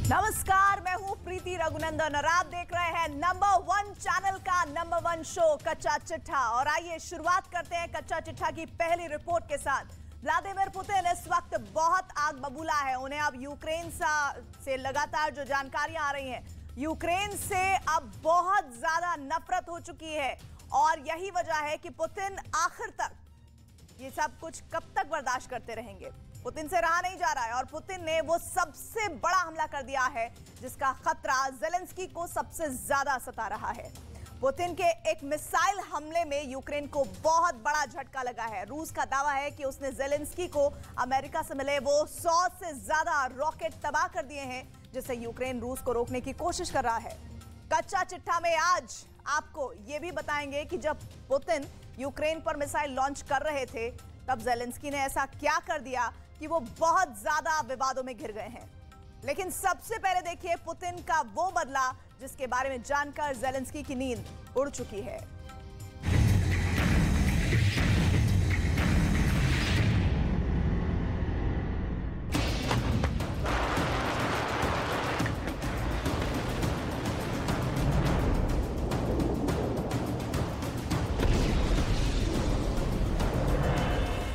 नमस्कार, मैं हूं प्रीति रघुनंदन और आप देख रहे हैं नंबर 1 चैनल का नंबर 1 शो कच्चा चिट्ठा। और आइए शुरुआत करते हैं कच्चा चिट्ठा की पहली रिपोर्ट के साथ। व्लादिमीर पुतिन इस वक्त बहुत आग बबूला है। उन्हें अब यूक्रेन से लगातार जो जानकारियां आ रही हैं, यूक्रेन से अब बहुत ज्यादा नफरत हो चुकी है और यही वजह है कि पुतिन आखिर तक ये सब कुछ कब तक बर्दाश्त करते रहेंगे। पुतिन से रहा नहीं जा रहा है और पुतिन ने वो सबसे बड़ा हमला कर दिया है जिसका खतरा ज़ेलेंस्की को सबसे ज्यादा सता रहा है। पुतिन के एक मिसाइल हमले में यूक्रेन को बहुत बड़ा झटका लगा है। रूस का दावा है कि उसने ज़ेलेंस्की को अमेरिका से मिले वो 100 से ज्यादा रॉकेट तबाह कर दिए हैं, जिससे यूक्रेन रूस को रोकने की कोशिश कर रहा है। कच्चा चिट्ठा में आज आपको ये भी बताएंगे कि जब पुतिन यूक्रेन पर मिसाइल लॉन्च कर रहे थे तब ज़ेलेंस्की ने ऐसा क्या कर दिया कि वो बहुत ज्यादा विवादों में घिर गए हैं। लेकिन सबसे पहले देखिए पुतिन का वो बदला जिसके बारे में जानकर ज़ेलेंस्की की नींद उड़ चुकी है।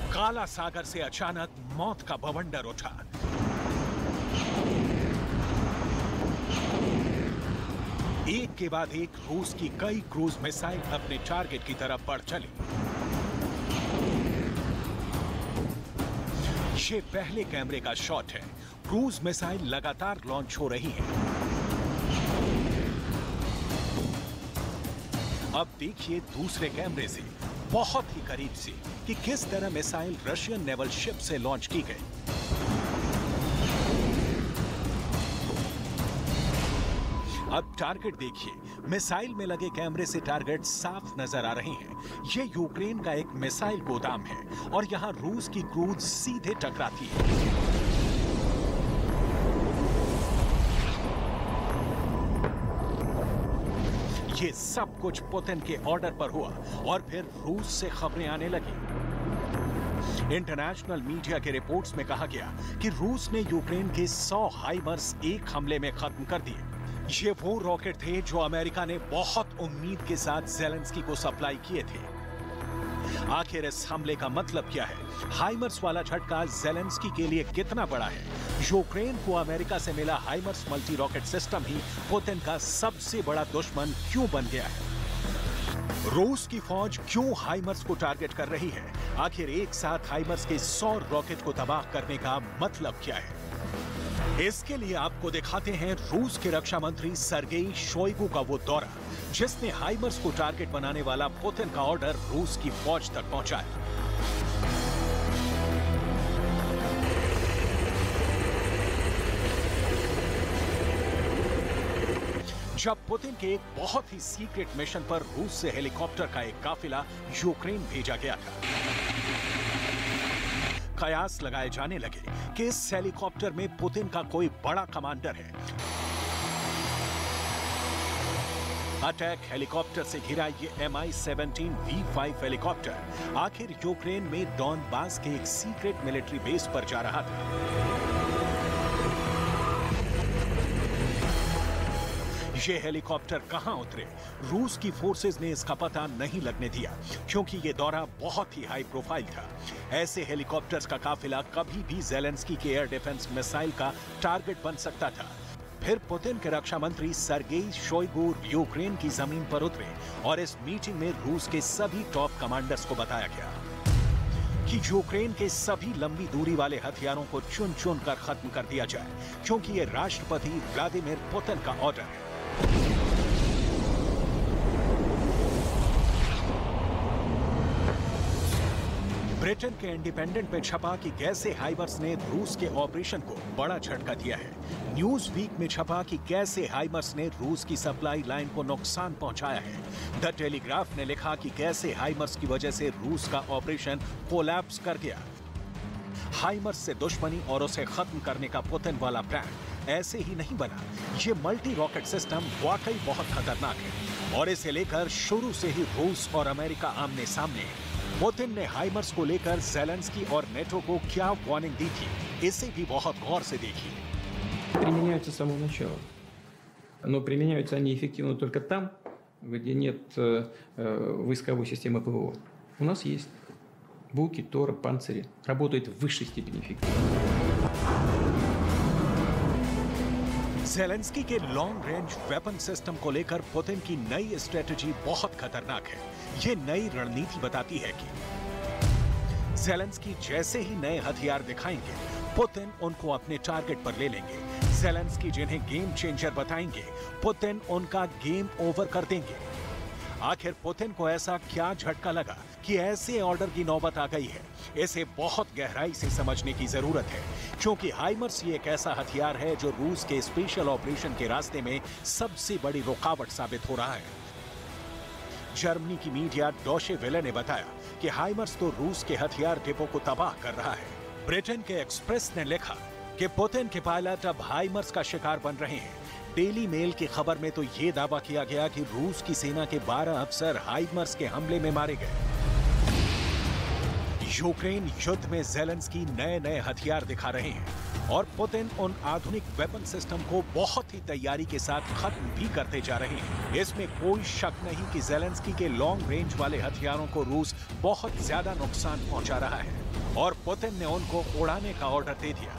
काला सागर से अचानक मौत का बवंडर उठा। एक के बाद एक रूस की कई क्रूज मिसाइल अपने टारगेट की तरफ बढ़ चली। ये पहले कैमरे का शॉट है। क्रूज मिसाइल लगातार लॉन्च हो रही हैं। अब देखिए दूसरे कैमरे से बहुत ही करीब से कि किस तरह मिसाइल रशियन नेवल शिप से लॉन्च की गई। अब टारगेट देखिए, मिसाइल में लगे कैमरे से टारगेट साफ नजर आ रहे हैं। ये यूक्रेन का एक मिसाइल गोदाम है और यहां रूस की क्रूज सीधे टकराती है। ये सब कुछ पुतिन के ऑर्डर पर हुआ और फिर रूस से खबरें आने लगी। इंटरनेशनल मीडिया के रिपोर्ट्स में कहा गया कि रूस ने यूक्रेन के 100 हाइमर्स एक हमले में खत्म कर दिए। ये वो रॉकेट थे जो अमेरिका ने बहुत उम्मीद के साथ ज़ेलेंस्की को सप्लाई किए थे। आखिर इस हमले का मतलब क्या है? हाइमर्स वाला झटका ज़ेलेंस्की के लिए कितना बड़ा है? यूक्रेन को अमेरिका से मिला हाइमर्स मल्टी रॉकेट सिस्टम ही पुतिन का सबसे बड़ा दुश्मन क्यों बन गया है? रूस की फौज क्यों हाइमर्स को टारगेट कर रही है? आखिर एक साथ हाइमर्स के 100 रॉकेट को तबाह करने का मतलब क्या है? इसके लिए आपको दिखाते हैं रूस के रक्षा मंत्री सर्गेई शोइगु का वो दौरा, जिसने हाइमर्स को टारगेट बनाने वाला पुतिन का ऑर्डर रूस की फौज तक पहुंचाया। जब पुतिन के एक बहुत ही सीक्रेट मिशन पर रूस से हेलीकॉप्टर का एक काफिला यूक्रेन भेजा गया था, कयास लगाए जाने लगे कि इस हेलीकॉप्टर में पुतिन का कोई बड़ा कमांडर है। अटैक हेलीकॉप्टर से घिरा ये Mi-17 V5 हेलीकॉप्टर आखिर यूक्रेन में डॉनबास के एक सीक्रेट मिलिट्री बेस पर जा रहा था। ये हेलीकॉप्टर कहां उतरे, रूस की फोर्सेस ने इसका पता नहीं लगने दिया, क्योंकि ये दौरा बहुत ही हाई प्रोफाइल था। ऐसे हेलीकॉप्टर्स का काफिला कभी भी ज़ेलेंस्की के एयर डिफेंस मिसाइल का टारगेट बन सकता था। फिर पुतिन के रक्षा मंत्री सर्गेई शोइगु यूक्रेन की जमीन पर उतरे और इस मीटिंग में रूस के सभी टॉप कमांडर्स को बताया गया कि यूक्रेन के सभी लंबी दूरी वाले हथियारों को चुन चुन कर खत्म कर दिया जाए, क्योंकि ये राष्ट्रपति व्लादिमीर पुतिन का ऑर्डर है। ब्रिटेन के इंडिपेंडेंट में छपा कि कैसे हाइमर्स ने रूस के ऑपरेशन को बड़ा झटका दिया है। न्यूज वीक में छपा कि कैसे हाइमर्स ने रूस की सप्लाई लाइन को नुकसान पहुंचाया है। द टेलीग्राफ ने लिखा कि कैसे हाइमर्स की वजह से रूस का ऑपरेशन कोलैप्स कर गया। हाइमर्स से दुश्मनी और उसे खत्म करने का पुतिन वाला प्लान ऐसे ही नहीं बना। ये मल्टी रॉकेट सिस्टम वाकई बहुत खतरनाक है और इसे लेकर शुरू से ही रूस और अमेरिका आमने सामने है। पुतिन ने हाइमर्स को लेकर ज़ेलेंस्की और नेटो को क्या वार्निंग दी थी, इसे भी बहुत गौर से देखिए। Применяются с самого начала. Но применяются они эффективно только там, где нет войсковой системы ПВО. У нас есть Буки, Торы, Панцири. Работают в высшей степени эффективно. ज़ेलेंस्की के लॉन्ग रेंज वेपन सिस्टम को लेकर पुतिन की नई स्ट्रेटजी बहुत खतरनाक है। ये नई रणनीति बताती है कि ज़ेलेंस्की जैसे ही नए हथियार दिखाएंगे, पुतिन उनको अपने टारगेट पर ले लेंगे। ज़ेलेंस्की जिन्हें गेम चेंजर बताएंगे, पुतिन उनका गेम ओवर कर देंगे। आखिर पुतिन को ऐसा क्या झटका लगा कि ऐसे ऑर्डर की नौबत आ गई है? इसे बहुत गहराई से समझने की जरूरत है, क्योंकि हाइमर्स ये एक ऐसा हथियार है जो रूस के स्पेशल ऑपरेशन के रास्ते में सबसे बड़ी रुकावट साबित हो रहा है। जर्मनी की मीडिया डॉशे वेले ने बताया कि हाइमर्स तो रूस के हथियार डिपो को तबाह कर रहा है। ब्रिटेन के एक्सप्रेस ने लिखा कि पुतिन के पायलट अब हाइमर्स का शिकार बन रहे हैं। डेली मेल की खबर में तो ये दावा किया गया कि रूस की सेना के 12 अफसर हाइमर्स के हमले में मारे गए। यूक्रेन युद्ध में ज़ेलेंस्की नए हथियार दिखा रहे हैं और पुतिन उन आधुनिक वेपन सिस्टम को बहुत ही तैयारी के साथ खत्म भी करते जा रहे हैं। इसमें कोई शक नहीं कि ज़ेलेंस्की के लॉन्ग रेंज वाले हथियारों को रूस बहुत ज्यादा नुकसान पहुंचा रहा है और पुतिन ने उनको उड़ाने का ऑर्डर दे दिया।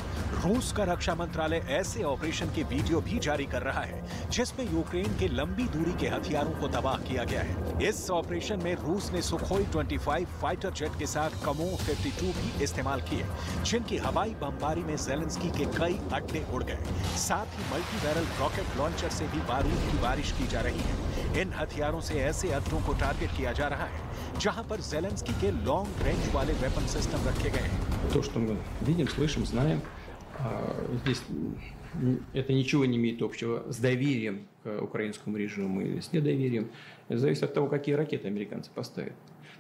रूस का रक्षा मंत्रालय ऐसे ऑपरेशन के वीडियो भी जारी कर रहा है जिसमें यूक्रेन के लंबी दूरी के हथियारों को तबाह किया गया है। इस ऑपरेशन में रूस ने सुखोई 25 फाइटर जेट के साथ कमो 52 भी इस्तेमाल किए, जिनकी हवाई बमबारी में ज़ेलेंस्की के कई अड्डे उड़ गए। साथ ही मल्टी बैरल रॉकेट लॉन्चर से भी बारूद की बारिश की जा रही है। इन हथियारों से ऐसे अड्डों को टारगेट किया जा रहा है जहां पर ज़ेलेंस्की के लॉन्ग रेंज वाले वेपन सिस्टम रखे गए हैं। То, что мы видим, слышим, знаем, здесь это ничего не имеет общего с доверием к украинскому режиму или с недоверием. Это зависит от того, какие ракеты американцы поставят.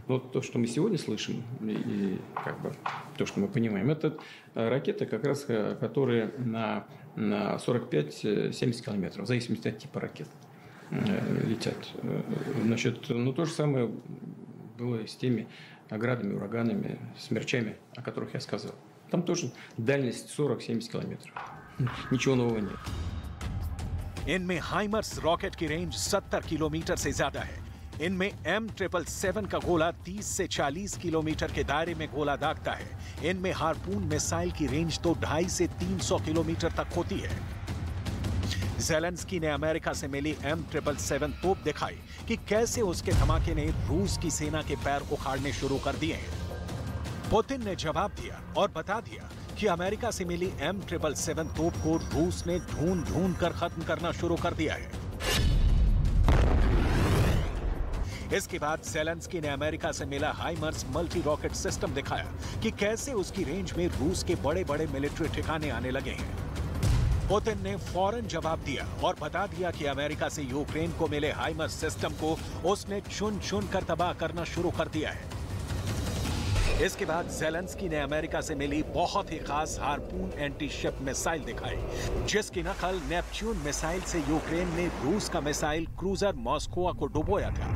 Но то, что мы сегодня слышим, и как бы то, что мы понимаем, это ракеты, как раз, которые на 45-70 километров, в зависимости от типа ракет, летят. Значит, ну то же самое было и с теми градами, ураганами, смерчами, о которых я сказал. Там тоже дальность 40-70 километров. Ничего нового нет. इनमें हाइमर्स रॉकेट की रेंज 70 किलोमीटर से ज्यादा है। इनमें M777 का गोला 30 से 40 किलोमीटर के दायरे में गोला दागता है। इनमें हार्पून मिसाइल की रेंज तो 250 से 300 किलोमीटर तक होती है। ज़ेलेंस्की ने अमेरिका से मिली M777 तोप दिखाई कि कैसे उसके धमाके ने रूस की सेना के पैर उखाड़ने शुरू कर दिए हैं। पुतिन ने जवाब दिया और बता दिया कि अमेरिका से मिली M777 तोप को रूस ने ढूंढ कर खत्म करना शुरू कर दिया है। इसके बाद ज़ेलेंस्की ने अमेरिका से मिला हाइमर्स मल्टी रॉकेट सिस्टम दिखाया कि कैसे उसकी रेंज में रूस के बड़े मिलिट्री ठिकाने आने लगे हैं। पुतिन ने फौरन जवाब दिया और बता दिया कि अमेरिका से यूक्रेन को मिले हाइमर्स सिस्टम को उसने चुन कर तबाह करना शुरू कर दिया है। इसके बाद ज़ेलेंस्की ने अमेरिका से मिली बहुत ही खास हार्पून एंटी शिप मिसाइल दिखाई, जिसकी नकल नेपच्यून मिसाइल से यूक्रेन ने रूस का मिसाइल क्रूजर मॉस्कोवा को डुबोया था।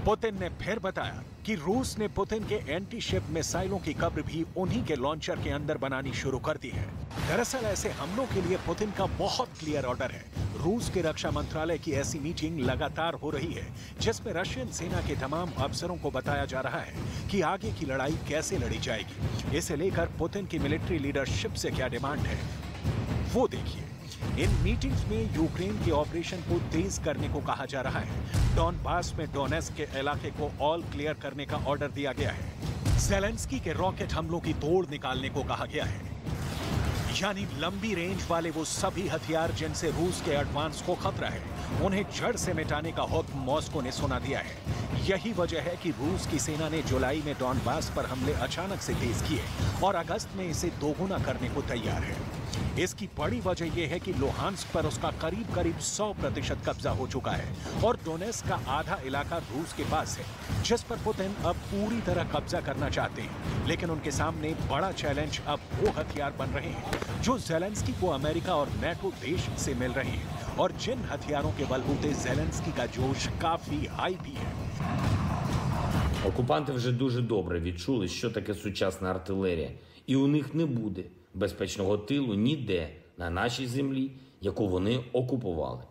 पुतिन ने फिर बताया कि रूस ने पुतिन के एंटी शिप मिसाइलों की कब्र भी उन्हीं के लॉन्चर के अंदर बनानी शुरू कर दी है। दरअसल ऐसे हमलों के लिए पुतिन का बहुत क्लियर ऑर्डर है। रूस के रक्षा मंत्रालय की ऐसी मीटिंग लगातार हो रही है जिसमें रशियन सेना के तमाम अफसरों को बताया जा रहा है कि आगे की लड़ाई कैसे लड़ी जाएगी। इसे लेकर पुतिन की मिलिट्री लीडरशिप से क्या डिमांड है वो देखिए। इन मीटिंग्स में यूक्रेन के ऑपरेशन को तेज करने को कहा जा रहा है। डॉनबास में डोनेस्क के इलाके को ऑल क्लियर करने का ऑर्डर दिया गया है। ज़ेलेंस्की के रॉकेट हमलों की तोड़ निकालने को कहा गया है, यानी लंबी रेंज वाले वो सभी हथियार जिनसे रूस के एडवांस को खतरा है, उन्हें जड़ से मिटाने का हुक्म मॉस्को ने सुना दिया है। यही वजह है कि रूस की सेना ने जुलाई में डॉनबास पर हमले अचानक से तेज किए और अगस्त में इसे दोगुना करने को तैयार है। इसकी बड़ी वजह यह है कि लुहांस्क पर उसका करीब 100% कब्जा हो चुका है और डोनेस्क का आधा इलाका रूस के पास है, जिस पर पुतिन अब पूरी तरह कब्जा करना चाहते हैं। लेकिन उनके सामने बड़ा चैलेंज अब वो हथियार बन रहे हैं जो ज़ेलेंस्की को अमेरिका और नेटो देश से मिल रहे हैं और जिन हथियारों के बलबूते ज़ेलेंस्की का जोश काफी हाई भी है। Окупанти вже дуже добре відчули, що таке сучасна артилерія І у них не буде безпечного тилу ніде на нашій землі, яку вони окупували.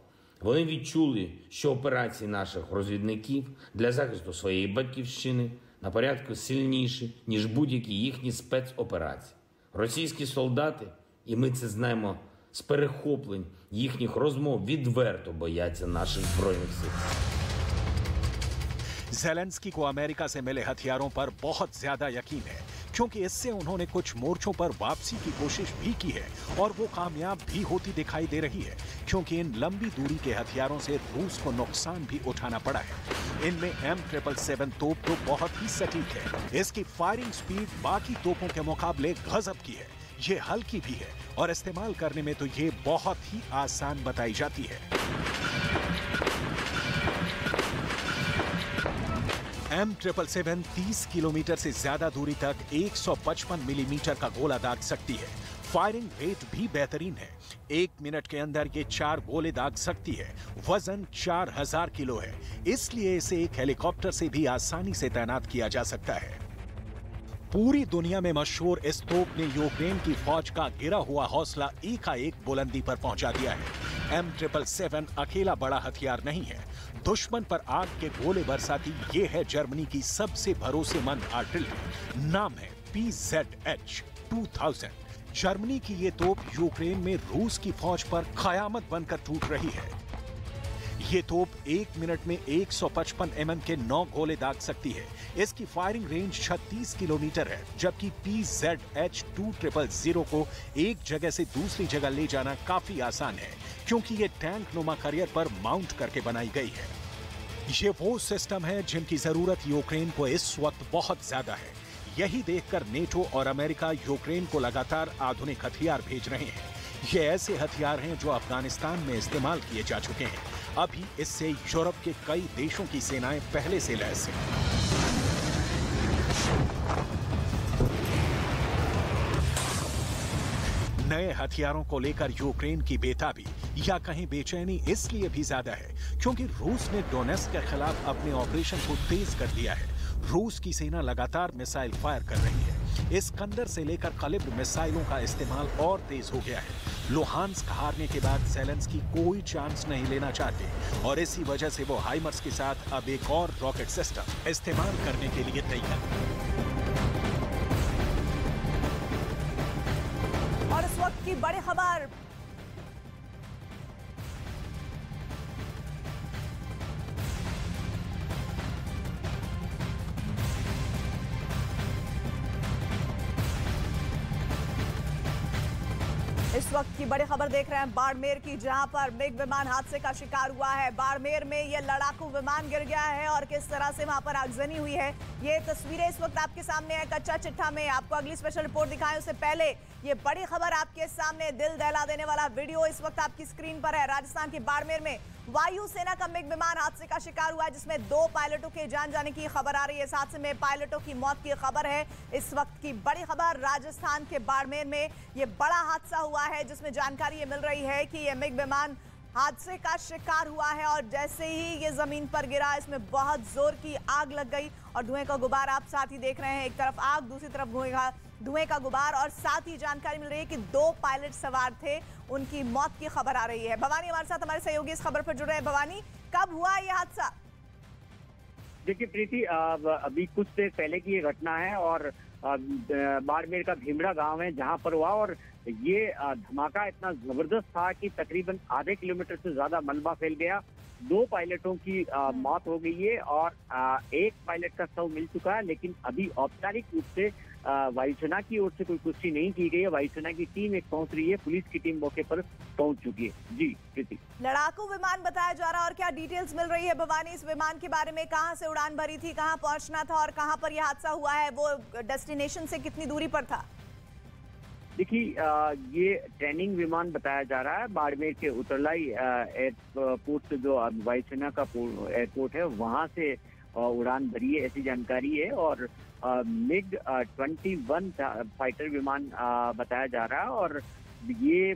Вони відчули, що операції наших розвідників для захисту своєї батьківщини на порядку сильніші, ніж будь-які їхні спецоперації. Російські солдати, і ми це знаємо з перехоплень їхніх розмов, відверто бояться наших збройних сил. ज़ेलेंस्की को अमेरिका से मिले हथियारों पर बहुत ज्यादा यकीन है, क्योंकि इससे उन्होंने कुछ मोर्चों पर वापसी की कोशिश भी की है और वो कामयाब भी होती दिखाई दे रही है, क्योंकि इन लंबी दूरी के हथियारों से रूस को नुकसान भी उठाना पड़ा है। इनमें M777 तोप तो बहुत ही सटीक है। इसकी फायरिंग स्पीड बाकी तोपों के मुकाबले गजब की है। ये हल्की भी है और इस्तेमाल करने में तो ये बहुत ही आसान बताई जाती है। M777 30 किलोमीटर से ज्यादा दूरी तक 155 मिलीमीटर का गोला दाग सकती है। फायरिंग रेट भी बेहतरीन है। 1 मिनट के अंदर ये 4 गोले दाग सकती है। वजन 4000 किलो है, इसलिए इसे एक हेलीकॉप्टर से भी आसानी से तैनात किया जा सकता है। पूरी दुनिया में मशहूर इस तोप ने यूक्रेन की फौज का गिरा हुआ हौसला एकाएक बुलंदी पर पहुंचा दिया है। M777 अकेला बड़ा हथियार नहीं है। दुश्मन पर आग के गोले बरसाती ये है जर्मनी की सबसे भरोसेमंद आर्टिलरी। नाम है PZH-2000। जर्मनी की ये तोप यूक्रेन में रूस की फौज पर कयामत बनकर टूट रही है। ये तोप 1 मिनट में 155 mm के 9 गोले दाग सकती है। इसकी फायरिंग रेंज 36 किलोमीटर है, जबकि PZH-2000 को एक जगह से दूसरी जगह ले जाना काफी आसान है, क्योंकि ये टैंक नुमा करियर पर माउंट करके बनाई गई है। ये वो सिस्टम है जिनकी जरूरत यूक्रेन को इस वक्त बहुत ज्यादा है। यही देखकर नेटो और अमेरिका यूक्रेन को लगातार आधुनिक हथियार भेज रहे हैं। ये ऐसे हथियार हैं जो अफगानिस्तान में इस्तेमाल किए जा चुके हैं। अभी इससे यूरोप के कई देशों की सेनाएं पहले से लैस हैं। नए हथियारों को लेकर यूक्रेन की बेताबी या कहीं बेचैनी इसलिए भी ज्यादा है, क्योंकि रूस ने डोनेस्क के खिलाफ अपने ऑपरेशन को तेज कर दिया है। रूस की सेना लगातार मिसाइल फायर कर रही है। इस्कंदर से लेकर कलिब्र मिसाइलों का इस्तेमाल और तेज हो गया है। लुहांस्क हारने के बाद ज़ेलेंस्की कोई चांस नहीं लेना चाहते और इसी वजह से वो हाइमर्स के साथ अब एक और रॉकेट सिस्टम इस्तेमाल करने के लिए तैयार। और इस वक्त की बड़ी खबर इस वक्त की बड़ी खबर देख रहे हैं बाड़मेर की, जहां पर मिग विमान हादसे का शिकार हुआ है। बाड़मेर में यह लड़ाकू विमान गिर गया है और किस तरह से वहां पर आगजनी हुई है, ये तस्वीरें इस वक्त आपके सामने है कच्चा चिट्ठा में। आपको अगली स्पेशल रिपोर्ट दिखाएं उससे पहले ये बड़ी खबर आपके सामने, दिल दहला देने वाला वीडियो इस वक्त आपकी स्क्रीन पर है। राजस्थान के बाड़मेर में वायुसेना का मिग विमान हादसे का शिकार हुआ है, जिसमें 2 पायलटों के जान जाने की खबर आ रही है। इस हादसे में पायलटों की मौत की खबर है। इस वक्त की बड़ी खबर राजस्थान के बाड़मेर में ये बड़ा हादसा हुआ है, जिसमें जानकारी ये मिल रही है कि ये मिग विमान हादसे का शिकार हुआ है और जैसे ही ये जमीन पर गिरा, इसमें बहुत जोर की आग लग गई और धुएं का गुबार आप साथ ही देख रहे हैं। एक तरफ आग, दूसरी तरफ धुएं का गुबार और साथ ही जानकारी मिल रही है कि 2 पायलट सवार थे, उनकी मौत की खबर आ रही है। भवानी हमारे साथ, हमारे सहयोगी इस खबर पर जुड़ रहे हैं। भवानी, कब हुआ ये हादसा? देखिए प्रीति, अभी कुछ देर पहले की ये घटना है और बाड़मेर का भीमड़ा गांव है जहां पर हुआ और ये धमाका इतना जबरदस्त था कि तकरीबन आधे किलोमीटर से ज्यादा मलबा फैल गया। 2 पायलटों की मौत हो गई है और 1 पायलट का शव मिल चुका है, लेकिन अभी औपचारिक रूप से वायुसेना की ओर से कोई पुष्टि नहीं की गई है। वायुसेना की टीम एक पहुंच रही है, पुलिस की टीम मौके पर पहुंच चुकी है। जी प्रीति, लड़ाकू विमान बताया जा रहा है और क्या डिटेल्स मिल रही है भवानी इस विमान के बारे में? कहां से उड़ान भरी थी, कहां पहुंचना था और कहां पर यह हादसा हुआ है? वो डेस्टिनेशन से कितनी दूरी पर था? देखिए, ये ट्रेनिंग विमान बताया जा रहा है। बाड़मेर के उतरलाई एयरपोर्ट से जो वायुसेना का एयरपोर्ट है वहां से उड़ान भरी है, ऐसी जानकारी है। और MiG-21 फाइटर विमान बताया जा रहा है और ये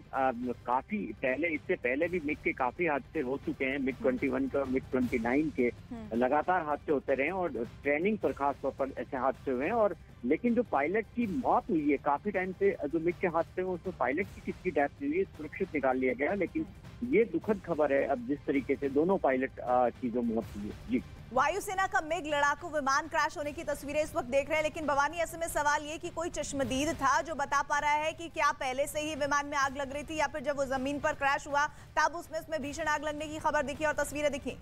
काफी पहले, इससे पहले भी मिग के काफी हादसे हो चुके हैं। MiG-21 के और MiG-29 के लगातार हादसे होते रहे और ट्रेनिंग पर खास तौर पर ऐसे हादसे हुए हैं और लेकिन जो पायलट की मौत हुई है, काफी टाइम से जो मिग के हादसे में उसमें पायलट की किसकी डेथ हुई है, सुरक्षित निकाल लिया गया, लेकिन ये दुखद खबर है अब जिस तरीके से दोनों पायलट की जो मौत हुई है। जी, वायुसेना का मिग लड़ाकू विमान क्रैश होने की तस्वीरें इस वक्त देख रहे हैं, लेकिन भवानी ऐसे में सवाल ये कि कोई चश्मदीद था जो बता पा रहा है कि क्या पहले से ही विमान में आग लग रही थी या फिर जब वो जमीन पर क्रैश हुआ तब उसमें भीषण आग लगने की खबर दिखी और तस्वीरें दिखी?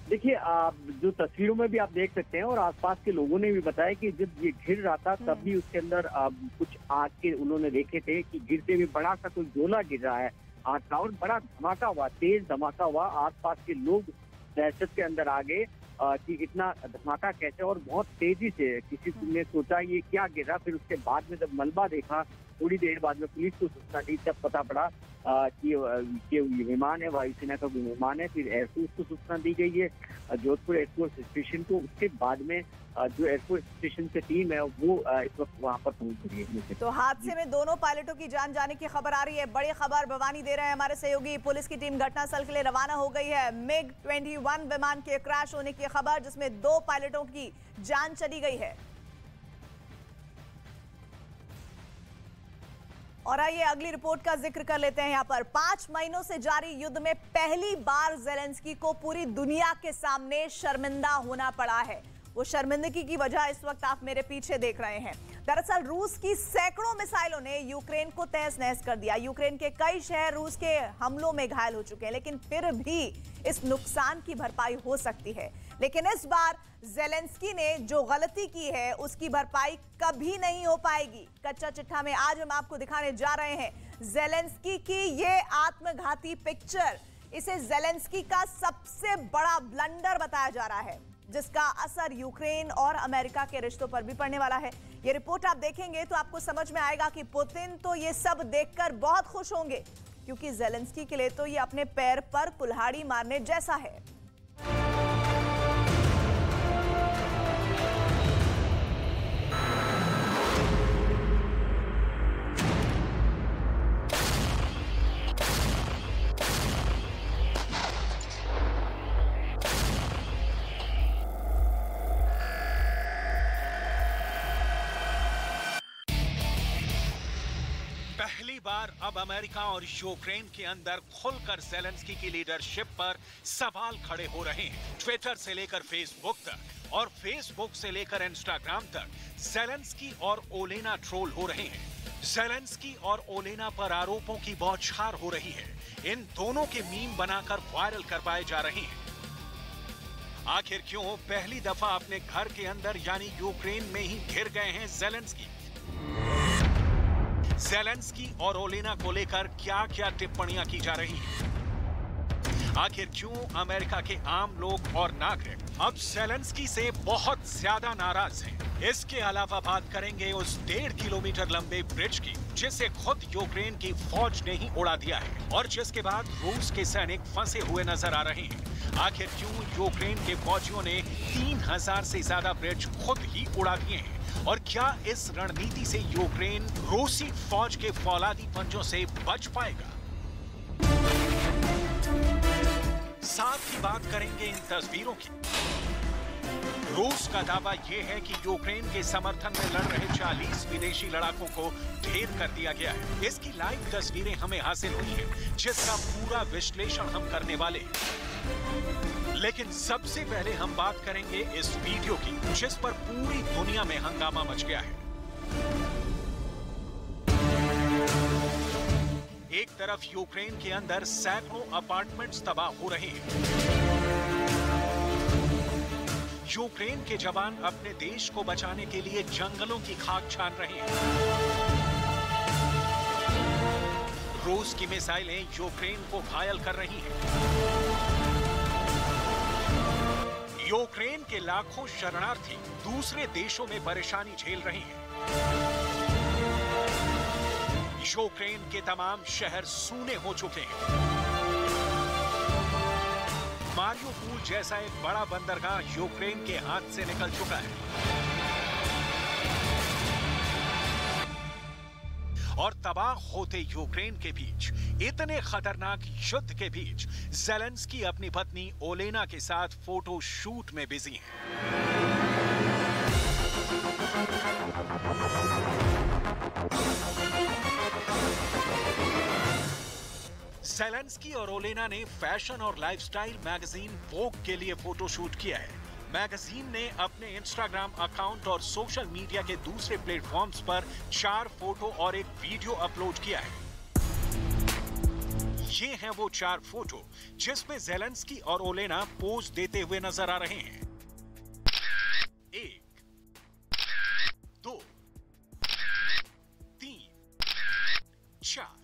देखिए, जो तस्वीरों में भी आप देख सकते हैं और आसपास के लोगों ने भी बताया कि जब ये गिर रहा था तब भी उसके अंदर कुछ आग के उन्होंने देखे थे कि गिरते हुए बड़ा सा कोई गोला गिर रहा है आग का, और बड़ा धमाका हुआ, तेज धमाका हुआ। आसपास के लोग दहशत के अंदर आ गए कि इतना धमाका कैसे, और बहुत तेजी से किसी ने सोचा ये क्या गिरा। फिर उसके बाद में जब मलबा देखा, थोड़ी देर बाद में पुलिस को सूचना दी, तब पता पड़ा कि ये विमान है, वायुसेना का विमान है। फिर एयरफोर्स को सूचना दी गई है, जोधपुर एयरफोर्स स्टेशन को। उसके बाद में जो एयरफोर्स स्टेशन से टीम है वो इस वक्त वहां पर पहुंच गई है। तो हादसे में दोनों पायलटों की जान जाने की खबर आ रही है। बड़ी खबर भवानी दे रहे हैं हमारे सहयोगी। पुलिस की टीम घटनास्थल के लिए रवाना हो गई है। मिग 21 विमान के क्रैश होने की खबर, जिसमें 2 पायलटों की जान चली गई है। और आइए अगली रिपोर्ट का जिक्र कर लेते हैं। यहाँ पर 5 महीनों से जारी युद्ध में पहली बार ज़ेलेंस्की को पूरी दुनिया के सामने शर्मिंदा होना पड़ा है। वो शर्मिंदगी की वजह इस वक्त आप मेरे पीछे देख रहे हैं। दरअसल रूस की सैकड़ों मिसाइलों ने यूक्रेन को तहस नहस कर दिया। यूक्रेन के कई शहर रूस के हमलों में घायल हो चुके हैं, लेकिन फिर भी इस नुकसान की भरपाई हो सकती है। लेकिन इस बार ज़ेलेंस्की ने जो गलती की है उसकी भरपाई कभी नहीं हो पाएगी। कच्चा चिट्ठा में आज हम आपको दिखाने जा रहे हैं ज़ेलेंस्की की ये आत्मघाती पिक्चर। इसे ज़ेलेंस्की का सबसे बड़ा ब्लंडर बताया जा रहा है, जिसका असर यूक्रेन और अमेरिका के रिश्तों पर भी पड़ने वाला है। ये रिपोर्ट आप देखेंगे तो आपको समझ में आएगा कि पुतिन तो ये सब देखकर बहुत खुश होंगे, क्योंकि ज़ेलेंस्की के लिए तो ये अपने पैर पर कुल्हाड़ी मारने जैसा है। पहली बार अब अमेरिका और यूक्रेन के अंदर खुलकर ज़ेलेंस्की की लीडरशिप पर सवाल खड़े हो रहे हैं। ट्विटर से लेकर फेसबुक तक और फेसबुक से लेकर इंस्टाग्राम तक ज़ेलेंस्की और ओलेना ट्रोल हो रहे हैं। ज़ेलेंस्की और ओलेना पर आरोपों की बौछार हो रही है। इन दोनों के मीम बनाकर वायरल करवाए जा रहे हैं। आखिर क्यों पहली दफा अपने घर के अंदर यानी यूक्रेन में ही घिर गए हैं ज़ेलेंस्की? ज़ेलेंस्की और ओलेना को लेकर क्या क्या टिप्पणियां की जा रही हैं? आखिर क्यों अमेरिका के आम लोग और नागरिक अब ज़ेलेंस्की से बहुत ज्यादा नाराज हैं? इसके अलावा बात करेंगे उस 1.5 किलोमीटर लंबे ब्रिज की, जिसे खुद यूक्रेन की फौज ने ही उड़ा दिया है और जिसके बाद रूस के सैनिक फंसे हुए नजर आ रहे हैं। आखिर क्यों यूक्रेन के फौजियों ने 3000 से ज्यादा ब्रिज खुद ही उड़ा दिए हैं? और क्या इस रणनीति से यूक्रेन रूसी फौज के फौलादी पंजों से बच पाएगा? साथ ही बात करेंगे इन तस्वीरों की। रूस का दावा यह है कि यूक्रेन के समर्थन में लड़ रहे 40 विदेशी लड़ाकों को ढेर कर दिया गया है। इसकी लाइव तस्वीरें हमें हासिल हुई हैं, जिसका पूरा विश्लेषण हम करने वाले हैं। लेकिन सबसे पहले हम बात करेंगे इस वीडियो की, जिस पर पूरी दुनिया में हंगामा मच गया है। एक तरफ यूक्रेन के अंदर सैकड़ों अपार्टमेंट्स तबाह हो रहे हैं। यूक्रेन के जवान अपने देश को बचाने के लिए जंगलों की खाक छान रहे हैं। रूस की मिसाइलें यूक्रेन को घायल कर रही हैं। यूक्रेन के लाखों शरणार्थी दूसरे देशों में परेशानी झेल रहे हैं। यूक्रेन के तमाम शहर सूने हो चुके हैं। मारियोपोल जैसा एक बड़ा बंदरगाह यूक्रेन के हाथ से निकल चुका है। और तबाह होते यूक्रेन के बीच, इतने खतरनाक युद्ध के बीच, ज़ेलेंस्की अपनी पत्नी ओलेना के साथ फोटो शूट में बिजी हैं। ज़ेलेंस्की और ओलेना ने फैशन और लाइफस्टाइल मैगजीन वोग के लिए फोटोशूट किया है। मैगजीन ने अपने इंस्टाग्राम अकाउंट और सोशल मीडिया के दूसरे प्लेटफॉर्म्स पर 4 फोटो और एक वीडियो अपलोड किया है। ये हैं वो 4 फोटो जिसमें ज़ेलेंस्की और ओलेना पोज देते हुए नजर आ रहे हैं। 1, 2, 3, 4।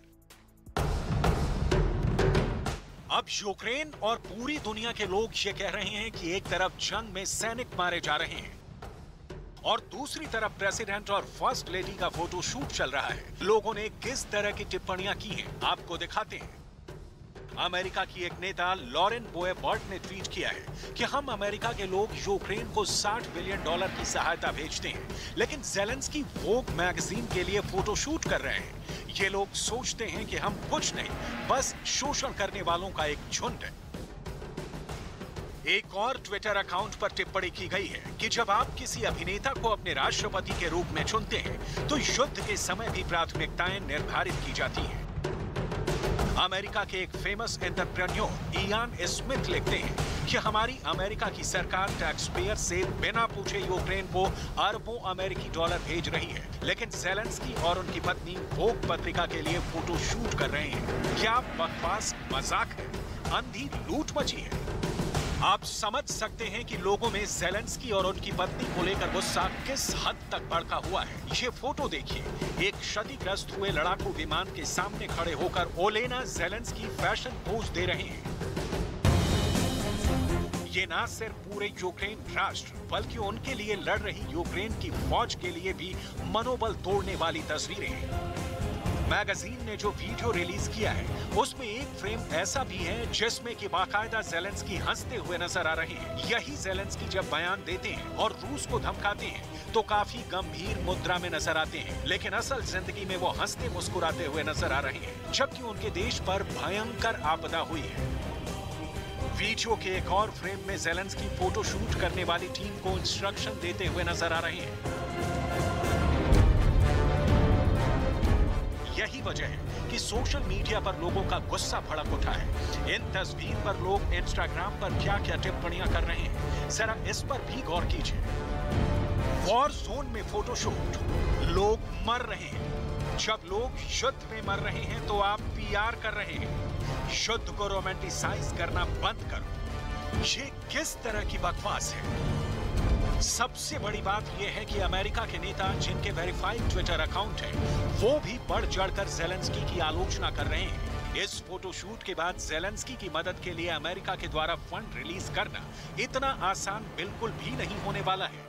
अब यूक्रेन और पूरी दुनिया के लोग ये कह रहे हैं कि एक तरफ जंग में सैनिक मारे जा रहे हैं और दूसरी तरफ प्रेसिडेंट और फर्स्ट लेडी का फोटोशूट चल रहा है। लोगों ने किस तरह की टिप्पणियां की हैं, आपको दिखाते हैं। अमेरिका की एक नेता लॉरेन बोएबर्ट ने ट्वीट किया है कि हम अमेरिका के लोग यूक्रेन को $60 बिलियन की सहायता भेजते हैं, लेकिन ज़ेलेंस्की वोग मैगजीन के लिए फोटोशूट कर रहे हैं। ये लोग सोचते हैं कि हम कुछ नहीं, बस शोषण करने वालों का एक झुंड है। एक और ट्विटर अकाउंट पर टिप्पणी की गई है कि जब आप किसी अभिनेता को अपने राष्ट्रपति के रूप में चुनते हैं तो युद्ध के समय भी प्राथमिकताएं निर्धारित की जाती हैं। अमेरिका के एक फेमस एंटरप्रेन्योर इयान स्मिथ लिखते हैं कि हमारी अमेरिका की सरकार टैक्स पेयर से बिना पूछे यूक्रेन को अरबों अमेरिकी डॉलर भेज रही है, लेकिन ज़ेलेंस्की और उनकी पत्नी वोग पत्रिका के लिए फोटो शूट कर रहे हैं। क्या बकवास मजाक है? अंधी लूट मची है। आप समझ सकते हैं कि लोगों में ज़ेलेंस्की और उनकी पत्नी को लेकर गुस्सा किस हद तक भड़का हुआ है। ये फोटो देखिए, एक क्षतिग्रस्त हुए लड़ाकू विमान के सामने खड़े होकर ओलेना ज़ेलेंस्की फैशन पोज दे रहे हैं। ये ना सिर्फ पूरे यूक्रेन राष्ट्र बल्कि उनके लिए लड़ रही यूक्रेन की फौज के लिए भी मनोबल तोड़ने वाली तस्वीरें हैं। मैगजीन ने जो वीडियो रिलीज किया है उसमें एक फ्रेम ऐसा भी है जिसमें कि बाकायदा ज़ेलेंस्की हंसते हुए नजर आ रहे हैं। यही ज़ेलेंस्की जब बयान देते हैं और रूस को धमकाते हैं तो काफी गंभीर मुद्रा में नजर आते हैं, लेकिन असल जिंदगी में वो हंसते मुस्कुराते हुए नजर आ रहे हैं, जबकि उनके देश पर भयंकर आपदा हुई है। वीडियो के एक और फ्रेम में ज़ेलेंस्की फोटो शूट करने वाली टीम को इंस्ट्रक्शन देते हुए नजर आ रहे हैं। यही वजह है कि सोशल मीडिया पर लोगों का गुस्सा भड़क उठा है। इन तस्वीर पर लोग इंस्टाग्राम पर क्या-क्या टिप्पणियां कर रहे हैं, जरा इस पर भी गौर कीजिए। वॉर जोन में फोटोशूट, लोग मर रहे हैं। जब लोग युद्ध में मर रहे हैं तो आप पीआर कर रहे हैं। युद्ध को रोमांटिसाइज करना बंद करो। ये किस तरह की बकवास है? सबसे बड़ी बात यह है कि अमेरिका के नेता जिनके वेरीफाइड ट्विटर अकाउंट है वो भी बढ़ चढ़कर ज़ेलेंस्की की आलोचना कर रहे हैं। इस फोटोशूट के बाद ज़ेलेंस्की की मदद के लिए अमेरिका के द्वारा फंड रिलीज करना इतना आसान बिल्कुल भी नहीं होने वाला है।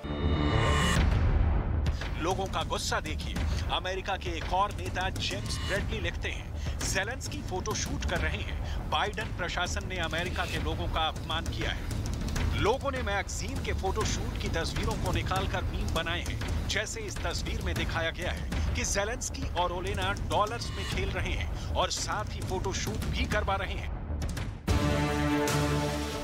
लोगों का गुस्सा देखिए। अमेरिका के एक और नेता जेम्स ब्रेडली लिखते हैं, ज़ेलेंस्की फोटोशूट कर रहे हैं। बाइडेन प्रशासन ने अमेरिका के लोगों का अपमान किया है। लोगों ने मैगजीन के फोटोशूट की तस्वीरों को निकालकर मीम बनाए हैं, जैसे इस तस्वीर में दिखाया गया है कि ज़ेलेंस्की और ओलेना डॉलर्स में खेल रहे हैं और साथ ही फोटोशूट भी करवा रहे हैं।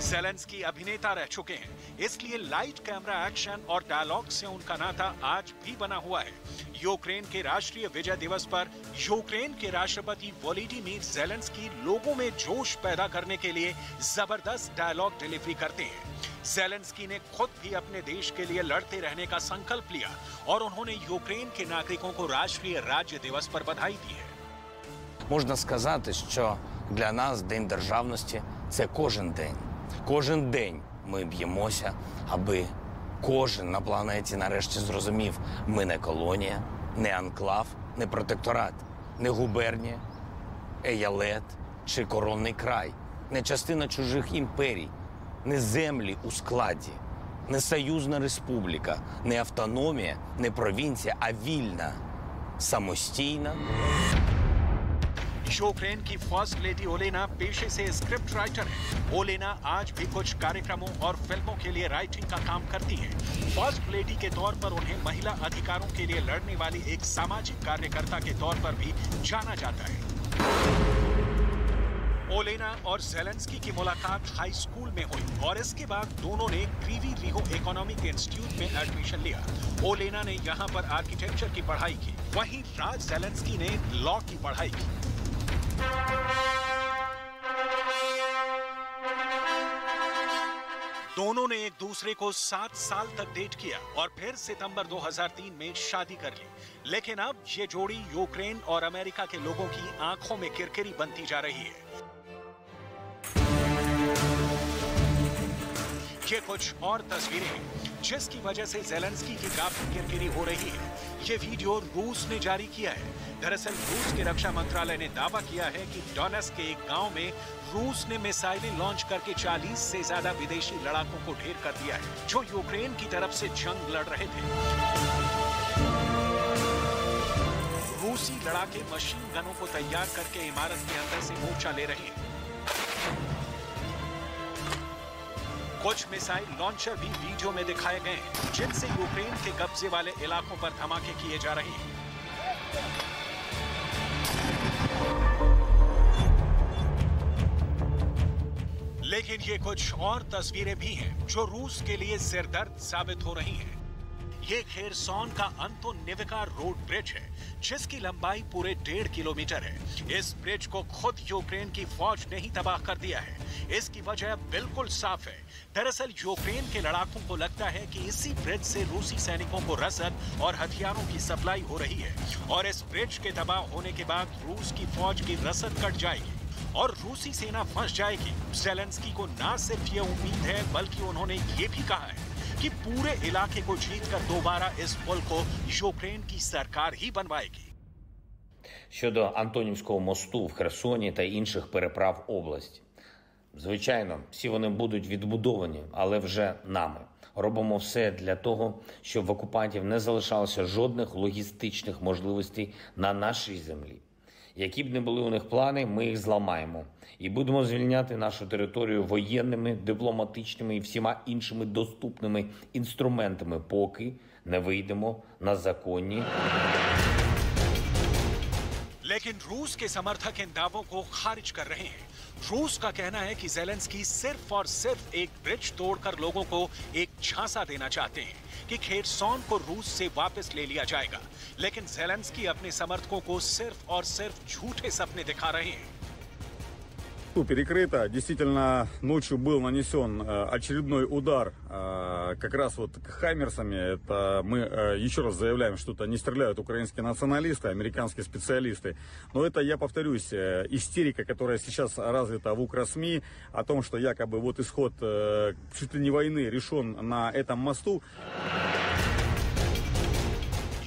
ज़ेलेंस्की अभिनेता रह चुके हैं, इसलिए लाइट कैमरा एक्शन और डायलॉग से उनका नाता आज भी बना हुआ है। यूक्रेन के राष्ट्रीय विजय दिवस पर यूक्रेन के राष्ट्रपति वोलोदिमीर ज़ेलेंस्की लोगों में जोश पैदा करने के लिए जबरदस्त डायलॉग डिलीवरी करते हैं। ज़ेलेंस्की ने खुद भी अपने देश के लिए लड़ते रहने का संकल्प लिया और उन्होंने यूक्रेन के नागरिकों को राष्ट्रीय राज्य दिवस पर बधाई दी है। Можна сказати, що для нас День державності – це кожен день. Кожен день ми б'ємося, аби кожен на планеті нарешті зрозумів, ми не колонія, не анклав, не протекторат, не губернія, еялет чи коронний край, не частина чужих імперій, не землі у складі, не союзна республіка, не автономія, не провінція, а вільна, самостійна. यूक्रेन की फर्स्ट लेडी ओलेना पेशे से स्क्रिप्ट राइटर है। ओलेना आज भी कुछ कार्यक्रमों और फिल्मों के लिए राइटिंग का काम करती हैं। फर्स्ट लेडी के तौर पर उन्हें महिला अधिकारों के लिए लड़ने वाली एक सामाजिक कार्यकर्ता के तौर पर भी जाना जाता है। ओलेना और ज़ेलेंस्की की मुलाकात हाई स्कूल में हुई और इसके बाद दोनों ने क्रीवी रिहो इकोनॉमिक इंस्टीट्यूट में एडमिशन लिया। ओलेना ने यहां पर आर्किटेक्चर की पढ़ाई की, वहीं राज ज़ेलेंस्की ने लॉ की पढ़ाई की। दोनों ने एक दूसरे को 7 साल तक डेट किया और फिर सितंबर 2003 में शादी कर ली। लेकिन अब ये जोड़ी यूक्रेन और अमेरिका के लोगों की आंखों में किरकिरी बनती जा रही है। ये कुछ और तस्वीरें हैं जिसकी वजह से ज़ेलेंस्की की काफी किरकिरी हो रही है। ये वीडियो रूस ने जारी किया है। दरअसल रूस के रक्षा मंत्रालय ने दावा किया है कि डोनेट्स्क के एक गांव में रूस ने मिसाइलें लॉन्च करके 40 से ज्यादा विदेशी लड़ाकों को ढेर कर दिया है जो यूक्रेन की तरफ से जंग लड़ रहे थे। रूसी लड़ाके मशीन गनों को तैयार करके इमारत के अंदर से मोर्चा ले रहे हैं। कुछ मिसाइल लॉन्चर भी वीडियो में दिखाए गए हैं जिनसे यूक्रेन के कब्जे वाले इलाकों पर धमाके किए जा रहे हैं। लेकिन ये कुछ और तस्वीरें भी हैं जो रूस के लिए सिरदर्द साबित हो रही हैं। ये खेरसॉन का अंतोनिविका रोड ब्रिज है जिसकी लंबाई पूरे 1.5 किलोमीटर है। इस ब्रिज को खुद यूक्रेन की फौज ने ही तबाह कर दिया है। इसकी वजह बिल्कुल साफ है। दरअसल यूक्रेन के लड़ाकों को लगता है कि इसी ब्रिज से रूसी सैनिकों को रसद और हथियारों की सप्लाई हो रही है और इस ब्रिज के तबाह होने के बाद रूस की फौज की रसद कट जाएगी और रूसी सेना फंस जाएगी। ज़ेलेंस्की को ना सिर्फ ये उम्मीद है बल्कि उन्होंने ये भी कहा है कि पूरे इलाके को जीतकर दोबारा इस पुल को यूक्रेन की सरकार ही बनवाएगी। Щодо Антонівського мосту в Херсоні та інших переправ області. Звичайно, всі вони будуть відбудовані, але вже нами. Робимо все для того, щоб в окупантів не залишалося жодних логістичних можливостей на нашій землі. Які б не були у них плани, ми їх зламаємо. І будемо звільняти нашу територію воєнними, дипломатичними і всіма іншими доступними інструментами, поки не вийдемо на законні. लेकिन रूस के समर्थक इन दावों को खारिज कर रहे हैं। रूस का कहना है कि ज़ेलेंस्की सिर्फ और सिर्फ एक ब्रिज तोड़कर लोगों को एक झांसा देना चाहते हैं कि खेरसॉन को रूस से वापस ले लिया जाएगा। लेकिन ज़ेलेंस्की अपने समर्थकों को सिर्फ और सिर्फ झूठे सपने दिखा रहे हैं। Перекрыто. Действительно, ночью был нанесен очередной удар как раз вот хаймерсами. Это мы еще раз заявляем, что это не стреляют украинские националисты, американские специалисты. Но это, я повторюсь, истерика, которая сейчас развита в укрсми, о том, что якобы вот исход чуть ли не войны решен на этом мосту.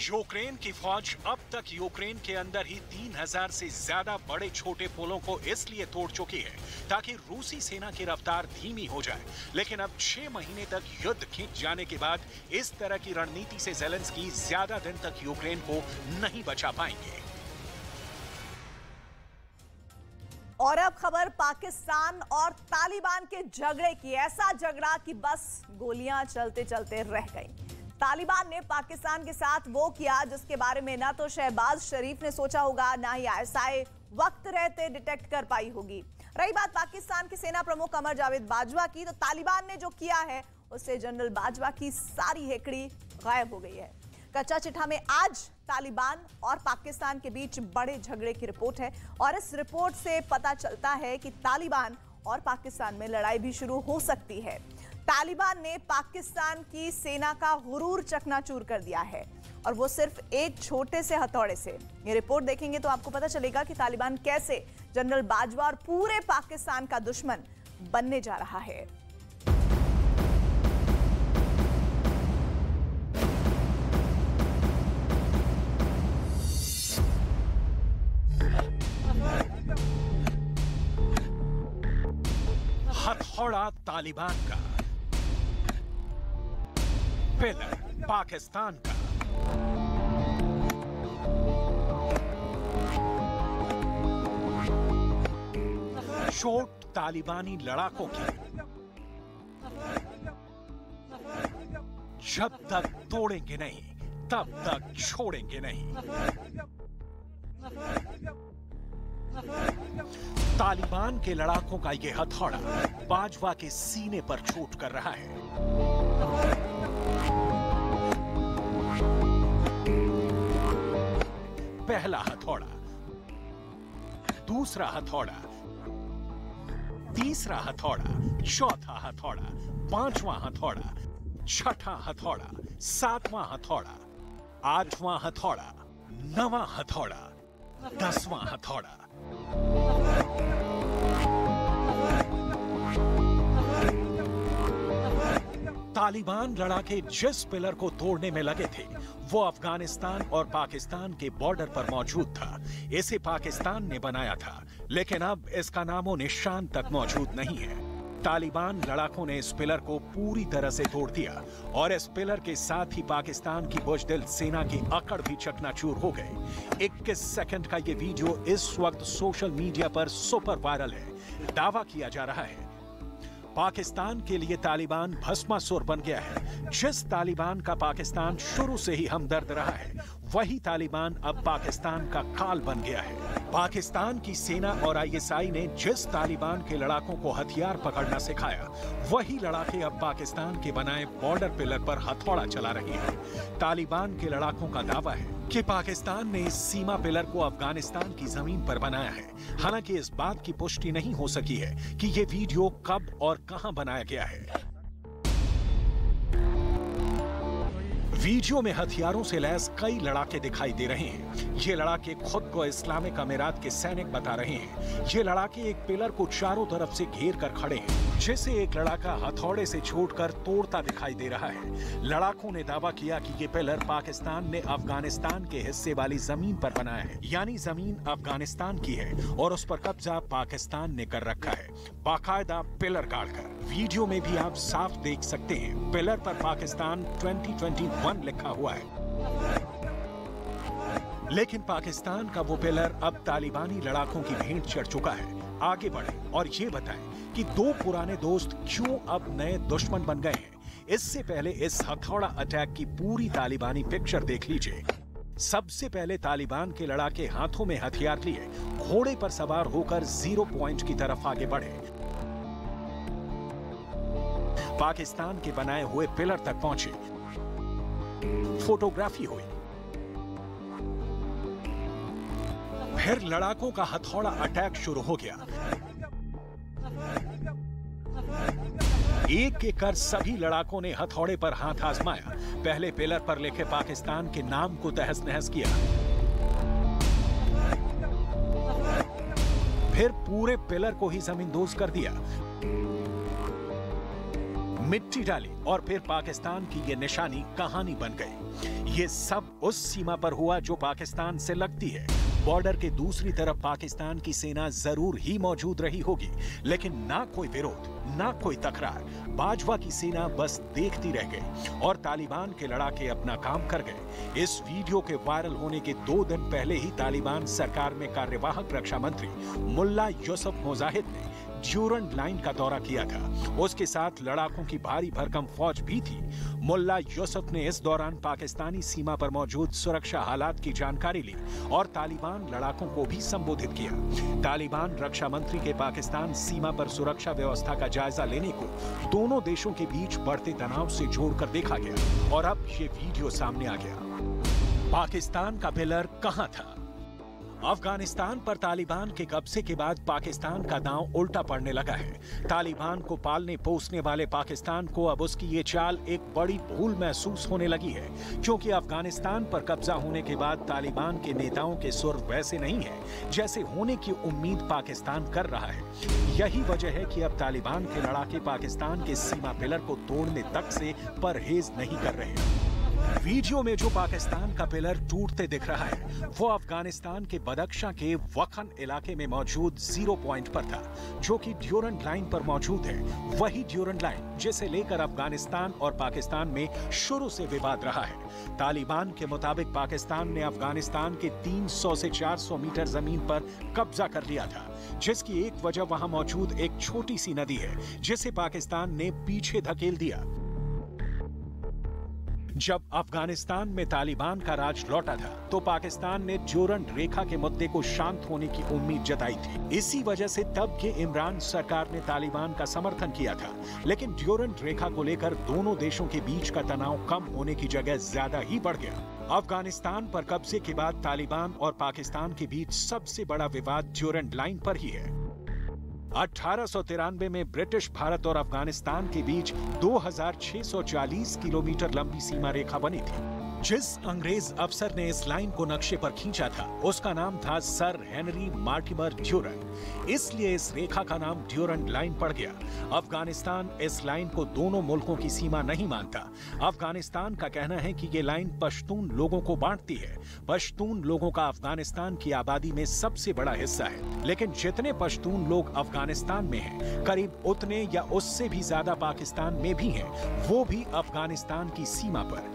यूक्रेन की फौज अब तक यूक्रेन के अंदर ही 3000 से ज्यादा बड़े छोटे पुलों को इसलिए तोड़ चुकी है ताकि रूसी सेना की रफ्तार धीमी हो जाए। लेकिन अब 6 महीने तक युद्ध खिंच जाने के बाद इस तरह की रणनीति से ज़ेलेंस्की ज्यादा दिन तक यूक्रेन को नहीं बचा पाएंगे। और अब खबर पाकिस्तान और तालिबान के झगड़े की। ऐसा झगड़ा कि बस गोलियां चलते चलते रह गई। तालिबान ने पाकिस्तान के साथ वो किया जिसके बारे में ना तो शहबाज शरीफ ने सोचा होगा, ना ही आईएसआई वक्त रहते डिटेक्ट कर पाई होगी। रही बात पाकिस्तान के सेना प्रमुख कमर जावेद बाजवा की, तो तालिबान ने जो किया है उससे जनरल बाजवा की सारी हेकड़ी गायब हो गई है। कच्चा चिट्ठा में आज तालिबान और पाकिस्तान के बीच बड़े झगड़े की रिपोर्ट है और इस रिपोर्ट से पता चलता है कि तालिबान और पाकिस्तान में लड़ाई भी शुरू हो सकती है। तालिबान ने पाकिस्तान की सेना का गुरूर चकनाचूर कर दिया है और वो सिर्फ एक छोटे से हथौड़े से। ये रिपोर्ट देखेंगे तो आपको पता चलेगा कि तालिबान कैसे जनरल बाजवा और पूरे पाकिस्तान का दुश्मन बनने जा रहा है। हथौड़ा तालिबान का, पिलर पाकिस्तान का। चोट तालिबानी लड़ाकों की। जब तक तोड़ेंगे नहीं तब तक छोड़ेंगे नहीं। तालिबान के लड़ाकों का यह हथौड़ा बाजवा के सीने पर चोट कर रहा है। पहला हथौड़ा, दूसरा हथौड़ा, तीसरा हथौड़ा, चौथा हथौड़ा, पांचवां हथौड़ा, छठा हथौड़ा, सातवां हथौड़ा, आठवां हथौड़ा, नवां हथौड़ा, 10वां हथौड़ा। तालिबान लड़ाके जिस पिलर को तोड़ने में लगे थे वो अफगानिस्तान और पाकिस्तान के बॉर्डर पर मौजूद था। इसे पाकिस्तान ने बनाया था, लेकिन अब इसका नामो निशान तक मौजूद नहीं है। तालिबान लड़ाकों ने इस पिलर को पूरी तरह से तोड़ दिया और इस पिलर के साथ ही पाकिस्तान की बुजदिल सेना की अकड़ भी चकनाचूर हो गए। 21 सेकंड का ये वीडियो इस वक्त सोशल मीडिया पर सुपर वायरल है। दावा किया जा रहा है पाकिस्तान के लिए तालिबान भस्मासुर बन गया है। जिस तालिबान का पाकिस्तान शुरू से ही हमदर्द रहा है, वही तालिबान अब पाकिस्तान का काल बन गया है। पाकिस्तान की सेना और आईएसआई ने जिस तालिबान के लड़ाकों को हथियार पकड़ना सिखाया, वही लड़ाके अब पाकिस्तान के बनाए बॉर्डर पिलर पर हथौड़ा चला रहे हैं। तालिबान के लड़ाकों का दावा है कि पाकिस्तान ने इस सीमा पिलर को अफगानिस्तान की जमीन पर बनाया है। हालांकि इस बात की पुष्टि नहीं हो सकी है कि ये वीडियो कब और कहां बनाया गया है। वीडियो में हथियारों से लैस कई लड़ाके दिखाई दे रहे हैं। ये लड़ाके खुद को इस्लामिक अमीरात के सैनिक बता रहे हैं। ये लड़ाके एक पिलर को चारों तरफ से घेर कर खड़े हैं, जिसे एक लड़ाका हथौड़े से छोड़कर तोड़ता दिखाई दे रहा है। लड़ाकों ने दावा किया कि ये पिलर पाकिस्तान ने अफगानिस्तान के हिस्से वाली जमीन पर बनाया है, यानी जमीन अफगानिस्तान की है और उस पर कब्जा पाकिस्तान ने कर रखा है, बाकायदा पिलर गाड़कर। वीडियो में भी आप साफ देख सकते हैं पिलर पर पाकिस्तान 2021 लिखा हुआ है। लेकिन पाकिस्तान का वो पिलर अब तालिबानी लड़ाकों की भेंट चढ़ चुका है। आगे बढ़े और ये बताएं कि दो पुराने दोस्त क्यों अब नए दुश्मन बन गए हैं। इससे पहले इस हथौड़ा अटैक की पूरी तालिबानी पिक्चर देख लीजिए। सबसे पहले तालिबान के लड़ाके हाथों में हथियार लिए घोड़े पर सवार होकर 0 पॉइंट की तरफ आगे बढ़े। पाकिस्तान के बनाए हुए पिलर तक पहुंचे, फोटोग्राफी हुई, फिर लड़ाकों का हथौड़ा अटैक शुरू हो गया। एक एक कर सभी लड़ाकों ने हथौड़े पर हाथ आजमाया। पहले पिलर पर लिखे पाकिस्तान के नाम को तहस नहस किया, फिर पूरे पिलर को ही जमींदोज कर दिया, मिट्टी डाली और फिर पाकिस्तान की ये निशानी कहानी बन गई। ये सब उस सीमा पर हुआ जो पाकिस्तान से लगती है। बॉर्डर के दूसरी तरफ पाकिस्तान की सेना जरूर ही मौजूद रही होगी, लेकिन ना कोई विरोध, ना कोई तकरार। बाजवा की सेना बस देखती रह गई और तालिबान के लड़ाके अपना काम कर गए। इस वीडियो के वायरल होने के 2 दिन पहले ही तालिबान सरकार में कार्यवाहक रक्षा मंत्री मुल्ला यूसुफ मुजाहिद ने ड्यूरंड लाइन का दौरा किया था। उसके साथ लड़ाकों की भारी भरकम फौज भी थी। मुल्ला यूसुफ ने इस दौरान पाकिस्तानी सीमा पर मौजूद सुरक्षा हालात की जानकारी ली और तालिबान लड़ाकों को भी संबोधित किया। तालिबान रक्षा मंत्री के पाकिस्तान सीमा पर सुरक्षा व्यवस्था का जायजा लेने को दोनों देशों के बीच बढ़ते तनाव से जोड़कर देखा गया और अब ये वीडियो सामने आ गया। पाकिस्तान का पिलर कहां था? अफगानिस्तान पर तालिबान के कब्जे के बाद पाकिस्तान का दांव उल्टा पड़ने लगा है। तालिबान को पालने पोसने वाले पाकिस्तान को अब उसकी ये चाल एक बड़ी भूल महसूस होने लगी है, क्योंकि अफगानिस्तान पर कब्जा होने के बाद तालिबान के नेताओं के सुर वैसे नहीं है जैसे होने की उम्मीद पाकिस्तान कर रहा है। यही वजह है कि अब तालिबान के लड़ाके पाकिस्तान के सीमा पिलर को तोड़ने तक से परहेज नहीं कर रहे। वीडियो में जो पाकिस्तान का पिलर टूटते दिख रहा है वो अफगानिस्तान के बदख्शां के वखन इलाके में मौजूद 0 पॉइंट पर था, जो कि ड्यूरंड लाइन पर मौजूद है। वही ड्यूरंड लाइन जिसे लेकर अफगानिस्तान और पाकिस्तान में शुरू से विवाद रहा है। तालिबान के मुताबिक पाकिस्तान ने अफगानिस्तान के 300 से 400 मीटर जमीन पर कब्जा कर लिया था, जिसकी एक वजह वहां मौजूद एक छोटी सी नदी है जिसे पाकिस्तान ने पीछे धकेल दिया। जब अफगानिस्तान में तालिबान का राज लौटा था तो पाकिस्तान ने ड्यूरंड रेखा के मुद्दे को शांत होने की उम्मीद जताई थी। इसी वजह से तब के इमरान सरकार ने तालिबान का समर्थन किया था। लेकिन ड्यूरंड रेखा को लेकर दोनों देशों के बीच का तनाव कम होने की जगह ज्यादा ही बढ़ गया। अफगानिस्तान पर कब्जे के बाद तालिबान और पाकिस्तान के बीच सबसे बड़ा विवाद ड्यूरंड लाइन पर ही है। 1893 में ब्रिटिश भारत और अफगानिस्तान के बीच 2640 किलोमीटर लंबी सीमा रेखा बनी थी। जिस अंग्रेज अफसर ने इस लाइन को नक्शे पर खींचा था उसका नाम था सर हेनरी मार्टिमर ड्यूरंड। इसलिए इस रेखा का नाम ड्यूरंड लाइन पड़ गया। अफगानिस्तान इस लाइन को दोनों मुल्कों की सीमा नहीं मानता। अफगानिस्तान का कहना है कि ये लाइन पश्तून लोगों को बांटती है। पश्तून लोगों का अफगानिस्तान की आबादी में सबसे बड़ा हिस्सा है, लेकिन जितने पश्तून लोग अफगानिस्तान में हैं, करीब उतने या उससे भी ज्यादा पाकिस्तान में भी हैं, वो भी अफगानिस्तान की सीमा पर।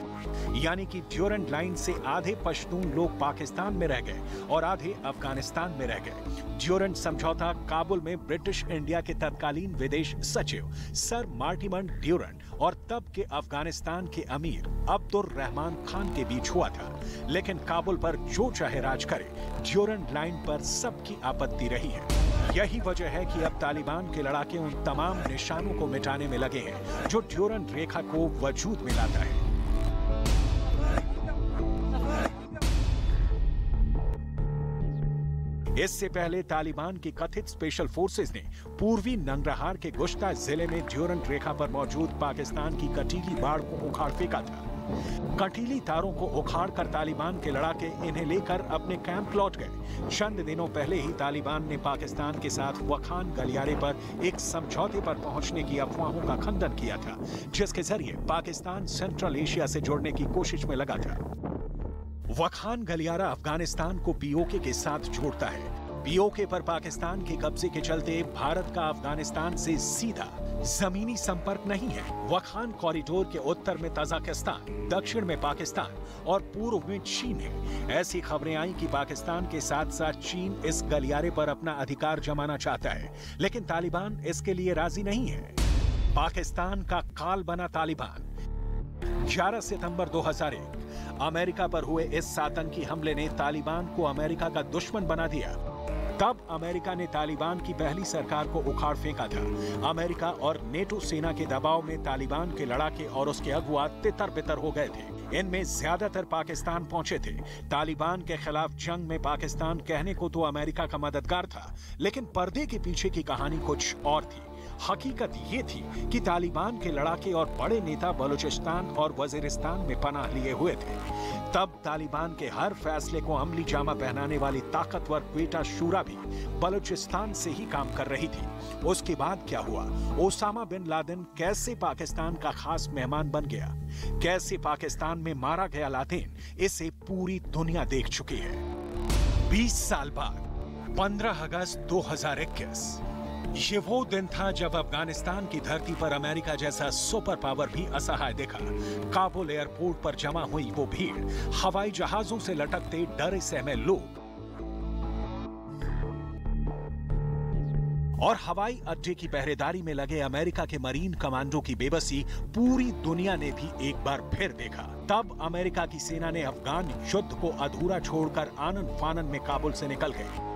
यानी कि ड्यूरंड लाइन से आधे पश्तून लोग पाकिस्तान में रह गए और आधे अफगानिस्तान में रह गए। ड्यूरंड समझौता काबुल में ब्रिटिश इंडिया के तत्कालीन विदेश सचिव सर मार्टिमर ड्यूरंड और तब के अफगानिस्तान के अमीर अब्दुल रहमान खान के बीच हुआ था। लेकिन काबुल पर जो चाहे राज करे, ड्यूरंड लाइन पर सबकी आपत्ति रही है। यही वजह है कि अब तालिबान के लड़ाके उन तमाम निशानों को मिटाने में लगे हैं जो ड्यूरंड रेखा को वजूद में लाता है। इससे पहले तालिबान की कथित स्पेशल फोर्सेस ने पूर्वी नंगरहार के गुश्ता जिले में ड्यूरंड रेखा पर मौजूद पाकिस्तान की कटीली बाड़ को उखाड़ फेंका था। कटीली तारों को उखाड़कर तालिबान के लड़ाके इन्हें लेकर अपने कैंप लौट गए। चंद दिनों पहले ही तालिबान ने पाकिस्तान के साथ वखान गलियारे पर एक समझौते पर पहुंचने की अफवाहों का खंडन किया था, जिसके जरिए पाकिस्तान सेंट्रल एशिया से जुड़ने की कोशिश में लगा था। वखान गलियारा अफगानिस्तान को पीओके के साथ जोड़ता है। पीओके पर पाकिस्तान के कब्जे के चलते भारत का अफगानिस्तान से सीधा जमीनी संपर्क नहीं है। वखान कॉरिडोर के उत्तर में तजाकिस्तान, दक्षिण में पाकिस्तान और पूर्व में चीन है। ऐसी खबरें आई कि पाकिस्तान के साथ साथ चीन इस गलियारे पर अपना अधिकार जमाना चाहता है, लेकिन तालिबान इसके लिए राजी नहीं है। पाकिस्तान का काल बना तालिबान। 11 सितंबर 2001 अमेरिका पर हुए इस आतंकी हमले ने तालिबान को अमेरिका का दुश्मन बना दिया। तब अमेरिका ने तालिबान की पहली सरकार को उखाड़ फेंका था। अमेरिका और नेटो सेना के दबाव में तालिबान के लड़ाके और उसके अगुआ तितर-बितर हो गए थे। इनमें ज्यादातर पाकिस्तान पहुंचे थे। तालिबान के खिलाफ जंग में पाकिस्तान कहने को तो अमेरिका का मददगार था, लेकिन पर्दे के पीछे की कहानी कुछ और थी। हकीकत ये थी कि तालिबान के लड़ाके और बड़े नेता बलूचिस्तान और वजीरिस्तान में पनाह लिए हुए थे। तब तालिबान के हर फैसले को अमली जामा पहनाने वाली ताकतवर क्वेटा शूरा भी बलूचिस्तान से ही काम कर रही थी। उसके बाद क्या हुआ? ओसामा बिन लादेन कैसे पाकिस्तान का खास मेहमान बन गया, कैसे पाकिस्तान में मारा गया लादेन, इसे पूरी दुनिया देख चुकी है। 20 साल बाद 15 अगस्त 2021 ये वो दिन था जब अफगानिस्तान की धरती पर अमेरिका जैसा सुपर पावर भी असहाय दिखा। काबुल एयरपोर्ट पर जमा हुई वो भीड़, हवाई जहाजों से लटकते डरे सहमे लोग और हवाई अड्डे की पहरेदारी में लगे अमेरिका के मरीन कमांडो की बेबसी पूरी दुनिया ने भी एक बार फिर देखा। तब अमेरिका की सेना ने अफगान युद्ध को अधूरा छोड़कर आनन फानन में काबुल से निकल गई।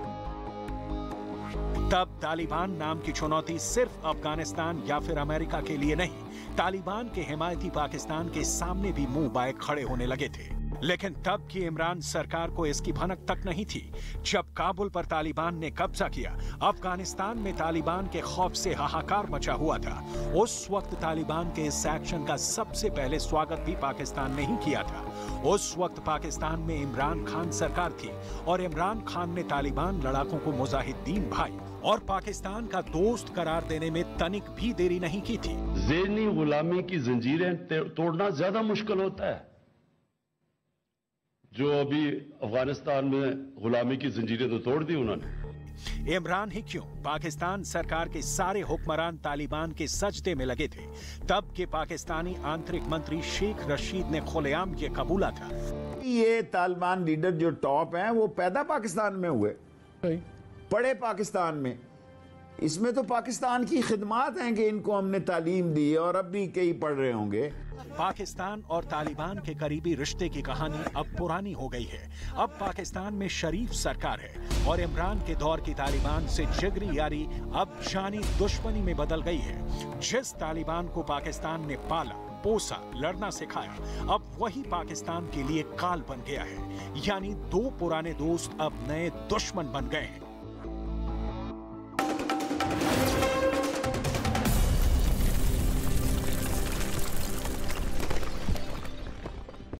तब तालिबान नाम की चुनौती सिर्फ अफगानिस्तान या फिर अमेरिका के लिए नहीं, तालिबान के हिमायती पाकिस्तान के सामने भी मुंह बाए खड़े होने लगे थे। लेकिन तब की इमरान सरकार को इसकी भनक तक नहीं थी। जब काबुल पर तालिबान ने कब्जा किया, अफगानिस्तान में तालिबान के खौफ से हाहाकार मचा हुआ था। उस वक्त तालिबान के इस एक्शन का सबसे पहले स्वागत भी पाकिस्तान ने ही किया था। उस वक्त पाकिस्तान में इमरान खान सरकार थी और इमरान खान ने तालिबान लड़ाकों को मुजाहिदीन भाई और पाकिस्तान का दोस्त करार देने में तनिक भी देरी नहीं की थी। ज़हनी गुलामी की जंजीरें तोड़ना ज्यादा मुश्किल होता है। जो अभी अफगानिस्तान में गुलामी की जंजीरें तो तोड़ दी उन्होंने। इमरान ही क्यों, पाकिस्तान सरकार के सारे हुक्मरान तालिबान के सजदे में लगे थे। तब के पाकिस्तानी आंतरिक मंत्री शेख रशीद ने खुलेआम ये कबूला था। ये तालिबान लीडर जो टॉप हैं वो पैदा पाकिस्तान में हुए, पढ़े पाकिस्तान में, इसमें तो पाकिस्तान की खिदमात हैं कि इनको हमने तालीम दी और अब भी कई पढ़ रहे होंगे। पाकिस्तान और तालिबान के करीबी रिश्ते की कहानी अब पुरानी हो गई है। अब पाकिस्तान में शरीफ सरकार है और इमरान के दौर की तालिबान से जिगरी यारी अब जानी दुश्मनी में बदल गई है। जिस तालिबान को पाकिस्तान ने पाला, पोसा, लड़ना सिखाया, अब वही पाकिस्तान के लिए काल बन गया है। यानी दो पुराने दोस्त अब नए दुश्मन बन गए हैं।